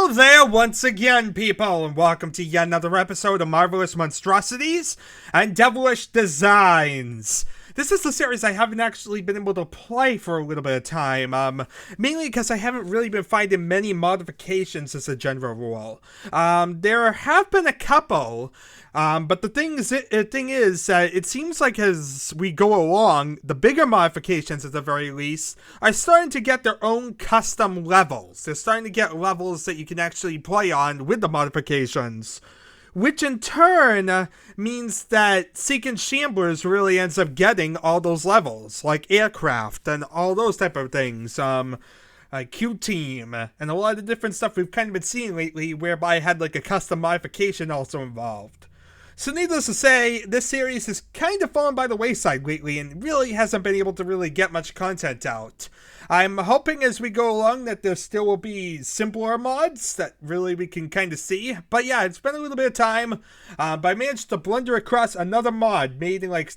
Hello there once again, people, and welcome to yet another episode of Marvelous Monstrosities and Devilish Designs. This is the series I haven't actually been able to play for a little bit of time, mainly because I haven't really been finding many modifications as a general rule. There have been a couple, but the thing is, it seems like as we go along, the bigger modifications at the very least are starting to get their own custom levels. They're starting to get levels that you can actually play on with the modifications. Which in turn means that Seeking Shamblers really ends up getting all those levels, like aircraft and all those type of things, Q-Team, and a lot of the different stuff we've kind of been seeing lately, whereby I had like a custom modification also involved. So needless to say, this series has kind of fallen by the wayside lately and really hasn't been able to really get much content out. I'm hoping as we go along that there still will be simpler mods that really we can kind of see. But yeah, it's been a little bit of time, but I managed to blunder across another mod made in like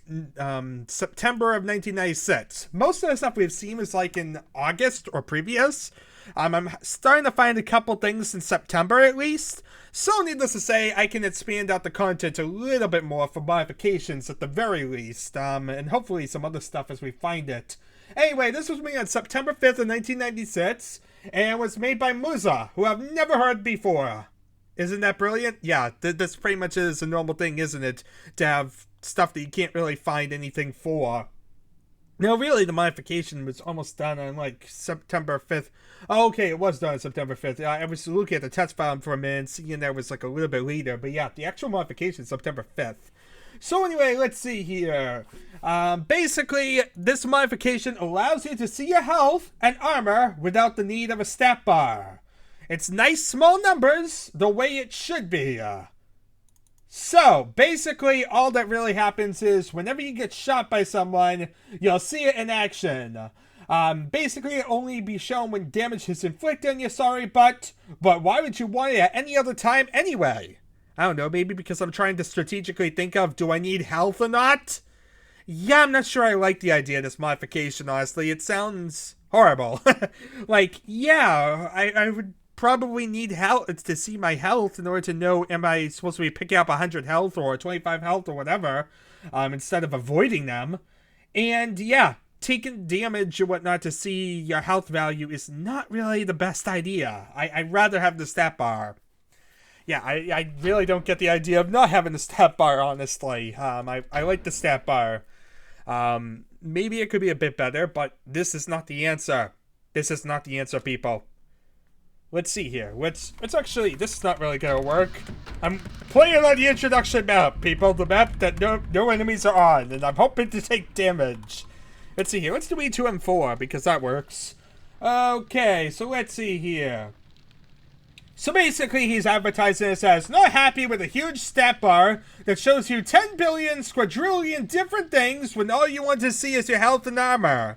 September of 1996. Most of the stuff we've seen is like in August or previous. I'm starting to find a couple things in September at least. So needless to say, I can expand out the content a little bit more for modifications at the very least, and hopefully some other stuff as we find it. Anyway, this was made on September 5th of 1996, and was made by Musa, who I've never heard before. Isn't that brilliant? Yeah, this pretty much is a normal thing, isn't it? To have stuff that you can't really find anything for. Now, really, the modification was almost done on, like, September 5th. Oh, okay, it was done on September 5th. I was looking at the test file for a minute, seeing that was, like, a little bit later. But, yeah, the actual modification is September 5th. So, anyway, let's see here. Basically, this modification allows you to see your health and armor without the need of a stat bar. It's nice small numbers, the way it should be. So, basically, all that really happens is whenever you get shot by someone, you'll see it in action. Basically, it'll only be shown when damage is inflicted on you, sorry, but why would you want it at any other time anyway? I don't know, maybe because I'm trying to strategically think of, do I need health or not? Yeah, I'm not sure I like the idea of this modification, honestly. It sounds horrible. Like, yeah, I would probably need health to see my health in order to know, am I supposed to be picking up 100 health or 25 health or whatever, instead of avoiding them. And yeah, taking damage or whatnot to see your health value is not really the best idea. I'd rather have the stat bar. Yeah, I really don't get the idea of not having the stat bar, honestly. I like the stat bar. Maybe it could be a bit better, but this is not the answer. This is not the answer, people. Let's see here. Let's actually, this is not really gonna work. I'm playing on the introduction map, people. The map that no enemies are on, and I'm hoping to take damage. Let's see here. Let's do E2M4, because that works. Okay, so let's see here. So basically, he's advertising this as not happy with a huge stat bar that shows you 10 billion, quadrillion different things when all you want to see is your health and armor.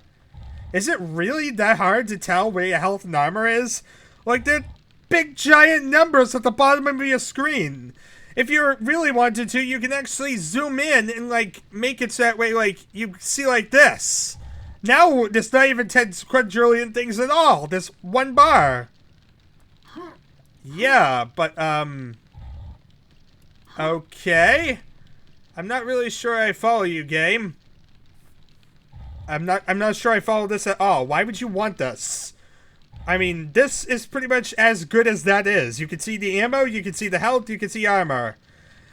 Is it really that hard to tell where your health and armor is? Like, they're big giant numbers at the bottom of your screen. If you really wanted to, you can actually zoom in and, like, make it so that way, like, you see like this. Now, there's not even 10 quadrillion things at all. There's one bar. Yeah, but, okay. I'm not really sure I follow you, game. I'm not sure I follow this at all. Why would you want this? I mean, this is pretty much as good as that is. You can see the ammo, you can see the health, you can see armor.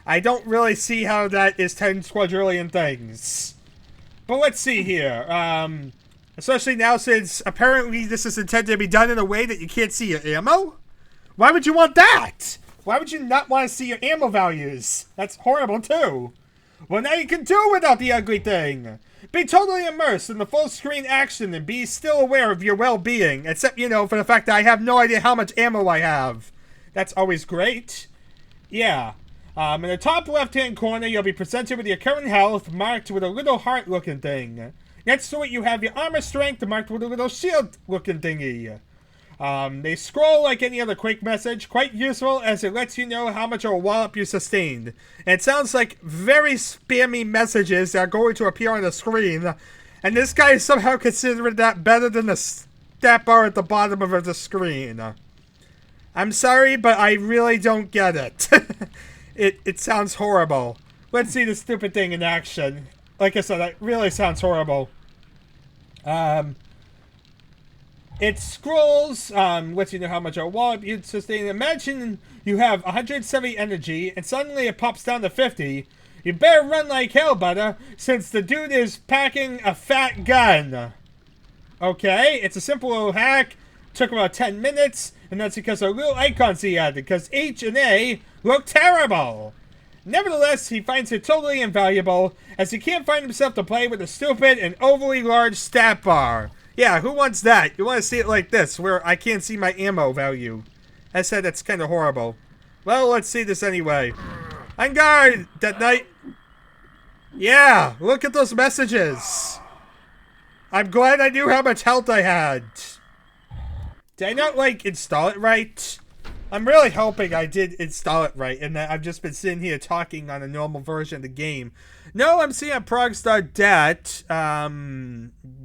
I don't really see how that is 10 quadrillion things. But let's see here. Especially now since apparently this is intended to be done in a way that you can't see your ammo? Why would you want that? Why would you not want to see your ammo values? That's horrible too. Well, now you can do it without the ugly thing. Be totally immersed in the full screen action and be still aware of your well-being. Except, you know, for the fact that I have no idea how much ammo I have. That's always great. Yeah. In the top left-hand corner, you'll be presented with your current health marked with a little heart-looking thing. Next to it, you have your armor strength marked with a little shield-looking thingy. They scroll like any other Quake message, quite useful as it lets you know how much of a wallop you sustained. And it sounds like very spammy messages that are going to appear on the screen, and this guy is somehow considering that better than the stat bar at the bottom of the screen. I'm sorry, but I really don't get it. It sounds horrible. Let's see the stupid thing in action. Like I said, it really sounds horrible. It scrolls, lets you know how much a wallop you'd sustain. Imagine you have 170 energy, and suddenly it pops down to 50. You better run like hell, butter, since the dude is packing a fat gun. Okay, it's a simple little hack. Took about 10 minutes, and that's because of little icons he added, because H and A look terrible. Nevertheless, he finds it totally invaluable, as he can't find himself to play with a stupid and overly large stat bar. Yeah, who wants that? You want to see it like this, where I can't see my ammo value. I said that's kind of horrible. Well, let's see this anyway. On guard, Dead Knight. Yeah, look at those messages. I'm glad I knew how much health I had. Did I not, like, install it right? I'm really hoping I did install it right, and that I've just been sitting here talking on a normal version of the game. No, I'm seeing prog.dat.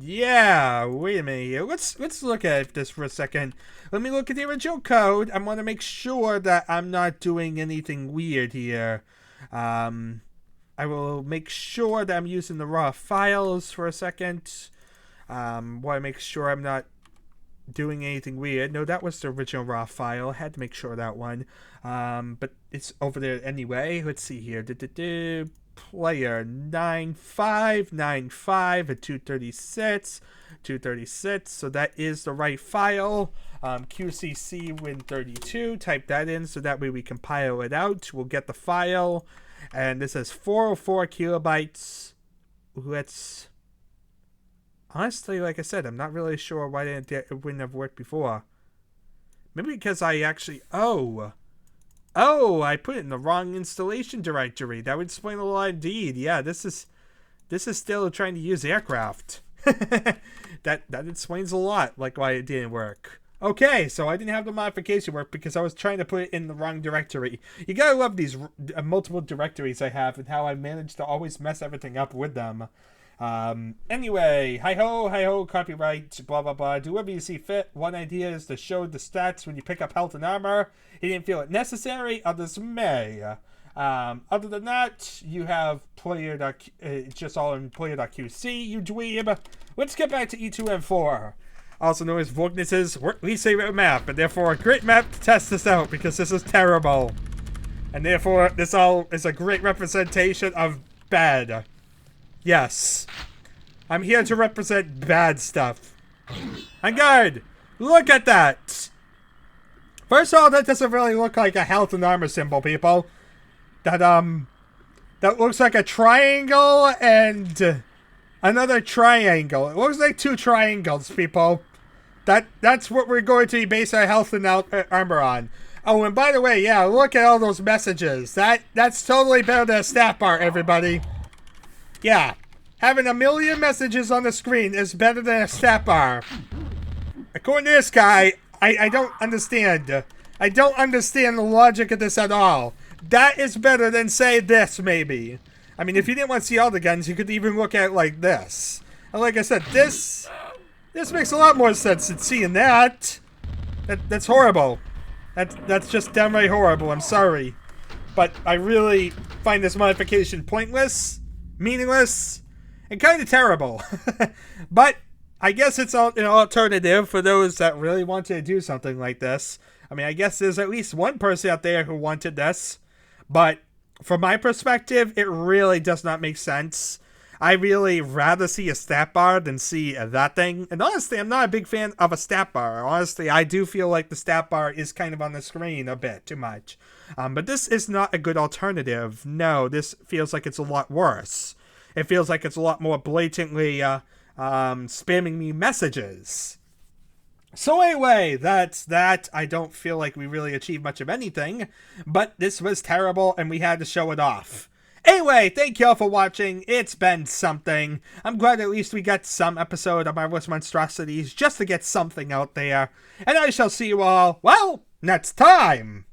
Yeah, wait a minute here. Let's look at this for a second. Let me look at the original code. I want to make sure that I'm not doing anything weird here. I will make sure that I'm using the raw files for a second. Want to make sure I'm not doing anything weird. No, that was the original raw file. I had to make sure of that one. But it's over there anyway. Let's see here. Player 9595 at 236. So that is the right file. QCC Win32. Type that in so that way we compile it out. We'll get the file. And this is 404 kilobytes. Let's... Honestly, like I said, I'm not really sure why it wouldn't have worked before. Maybe because I actually... Oh, I put it in the wrong installation directory. That would explain a lot indeed. Yeah, this is still trying to use aircraft. That explains a lot, like why it didn't work. Okay, so I didn't have the modification work because I was trying to put it in the wrong directory. You gotta love these multiple directories I have and how I managed to always mess everything up with them. Anyway, hi-ho, copyright, blah, blah, blah. Do whatever you see fit. One idea is to show the stats when you pick up health and armor. He didn't feel it necessary. Others may. Other than that, you have player. It's just all in player.qc, you dweeb. Let's get back to E2M4. Also known as Vogness's least favorite map, and therefore a great map to test this out because this is terrible. And therefore, this all is a great representation of bad. Yes. I'm here to represent bad stuff. On guard! Look at that! First of all, that doesn't really look like a health and armor symbol, people. That looks like a triangle and another triangle. It looks like two triangles, people. That's what we're going to base our health and armor on. Oh, and by the way, yeah, look at all those messages. That's totally better than a stat bar, everybody. Yeah, having a million messages on the screen is better than a stat bar. According to this guy, I don't understand. I don't understand the logic of this at all. That is better than, say, this, maybe. I mean, if you didn't want to see all the guns, you could even look at it like this. And like I said, this makes a lot more sense than seeing that. That's horrible. That's just downright horrible. I'm sorry. But I really find this modification pointless, meaningless, and kind of terrible. But I guess it's an alternative for those that really wanted to do something like this. I mean, I guess there's at least one person out there who wanted this. But from my perspective, it really does not make sense. I really rather see a stat bar than see that thing. And honestly, I'm not a big fan of a stat bar. Honestly, I do feel like the stat bar is kind of on the screen a bit too much. But this is not a good alternative. No, this feels like it's a lot worse. It feels like it's a lot more blatantly spamming me messages. So anyway, that's that. I don't feel like we really achieved much of anything, but this was terrible and we had to show it off. Anyway, thank y'all for watching. It's been something. I'm glad at least we got some episode of Marvelous Monstrosities just to get something out there. And I shall see you all, well, next time.